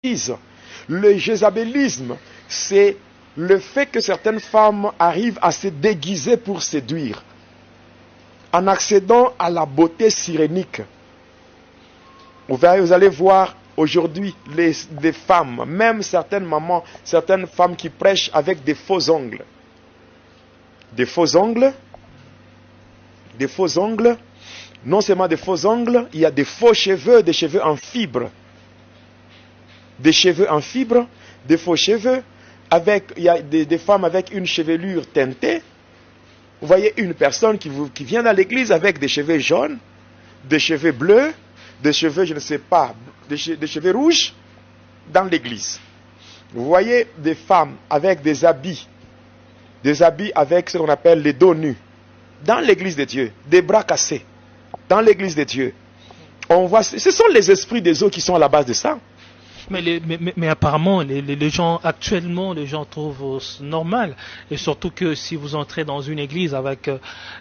Le jézabélisme, c'est le fait que certaines femmes arrivent à se déguiser pour séduire, en accédant à la beauté sirénique. Vous allez voir aujourd'hui les femmes, même certaines mamans, certaines femmes qui prêchent avec des faux ongles. Des faux ongles, non seulement des faux ongles, il y a des faux cheveux, des cheveux en fibre. Des cheveux en fibre, des faux cheveux, il y a des femmes avec une chevelure teintée. Vous voyez une personne qui vient dans l'église avec des cheveux jaunes, des cheveux bleus, des cheveux, je ne sais pas, des cheveux rouges dans l'église. Vous voyez des femmes avec des habits avec ce qu'on appelle les dos nus, dans l'église de Dieu, des bras cassés, dans l'église de Dieu. On voit, ce sont les esprits des eaux qui sont à la base de ça. Mais apparemment, les gens, actuellement, les gens trouvent normal. Et surtout que si vous entrez dans une église avec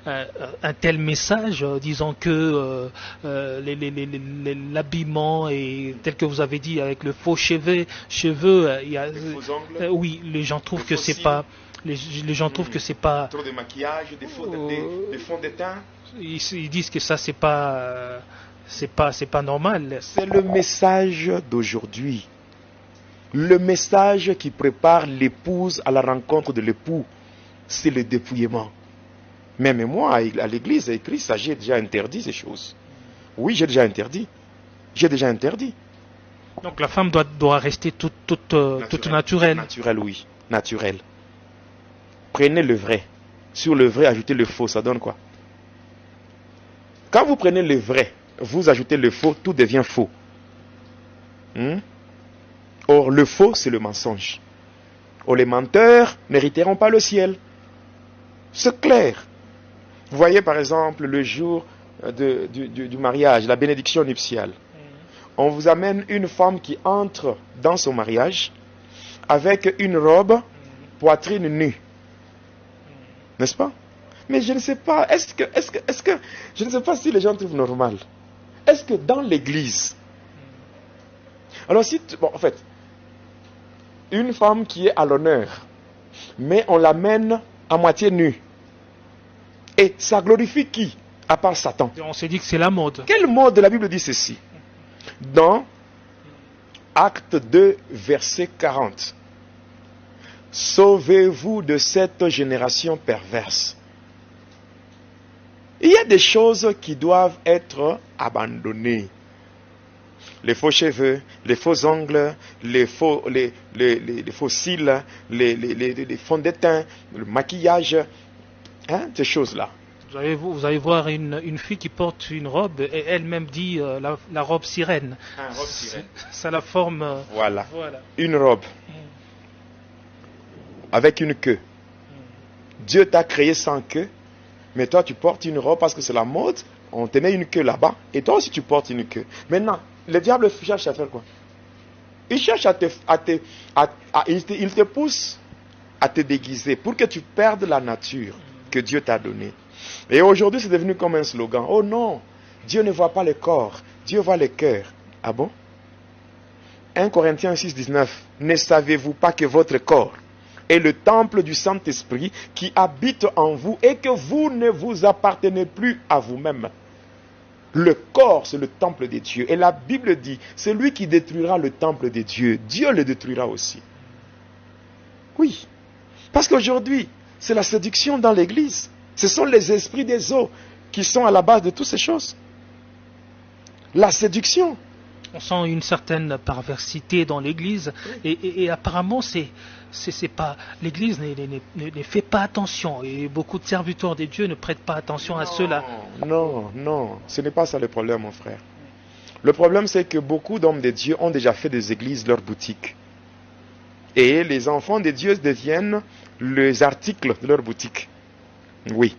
un tel message, disant que l'habillement, et tel que vous avez dit, avec le faux cheveux, il y a, les faux ongles, oui, les gens trouvent que c'est pas... Les gens trouvent que c'est pas... Trop de maquillage, des fonds de teint. Ils disent que ça, c'est pas normal. C'est le message d'aujourd'hui. Le message qui prépare l'épouse à la rencontre de l'époux, c'est le dépouillement. Même moi, à l'église, écrit ça, j'ai déjà interdit ces choses. Oui, j'ai déjà interdit. Donc la femme doit rester toute naturelle. Naturelle, oui. Naturelle. Prenez le vrai. Sur le vrai, ajoutez le faux. Ça donne quoi? Quand vous prenez le vrai, vous ajoutez le faux, tout devient faux. Or, le faux, c'est le mensonge. Or, les menteurs n'hériteront pas le ciel. C'est clair. Vous voyez, par exemple, le jour du mariage, la bénédiction nuptiale. On vous amène une femme qui entre dans son mariage avec une robe, poitrine nue. N'est-ce pas? Mais je ne sais pas, je ne sais pas si les gens trouvent normal. Est-ce que dans l'église, alors en fait, une femme qui est à l'honneur, mais on l'amène à moitié nue, et ça glorifie qui? À part Satan. On s'est dit que c'est la mode. Quelle mode la Bible dit ceci? Dans Acte 2, verset 40. Sauvez-vous de cette génération perverse. Il y a des choses qui doivent être abandonnées. Les faux cheveux, les faux ongles, les faux cils, les fonds de teint, le maquillage, ces choses-là. Vous allez voir une fille qui porte une robe et elle-même dit la robe sirène. Robe sirène. Ça la forme. Voilà. Une robe. Avec une queue. Dieu t'a créé sans queue, mais toi tu portes une robe parce que c'est la mode, on te met une queue là-bas, et toi aussi tu portes une queue. Maintenant, le diable cherche à faire quoi? Il cherche il te pousse à te déguiser pour que tu perdes la nature que Dieu t'a donnée. Et aujourd'hui c'est devenu comme un slogan. Oh non, Dieu ne voit pas le corps, Dieu voit le cœur. Ah bon? 1 Corinthiens 6, 19. Ne savez-vous pas que votre corps est le temple du Saint-Esprit qui habite en vous et que vous ne vous appartenez plus à vous-même? Le corps, c'est le temple de Dieu. Et la Bible dit, celui qui détruira le temple de Dieu, Dieu le détruira aussi. Oui. Parce qu'aujourd'hui, c'est la séduction dans l'église. Ce sont les esprits des eaux qui sont à la base de toutes ces choses. La séduction. On sent une certaine perversité dans l'église et apparemment c'est pas l'église ne fait pas attention et beaucoup de serviteurs de Dieu ne prêtent pas attention à cela. Non, ce n'est pas ça le problème, mon frère. Le problème c'est que beaucoup d'hommes de Dieu ont déjà fait des églises leur boutique. Et les enfants de Dieu deviennent les articles de leur boutique. Oui.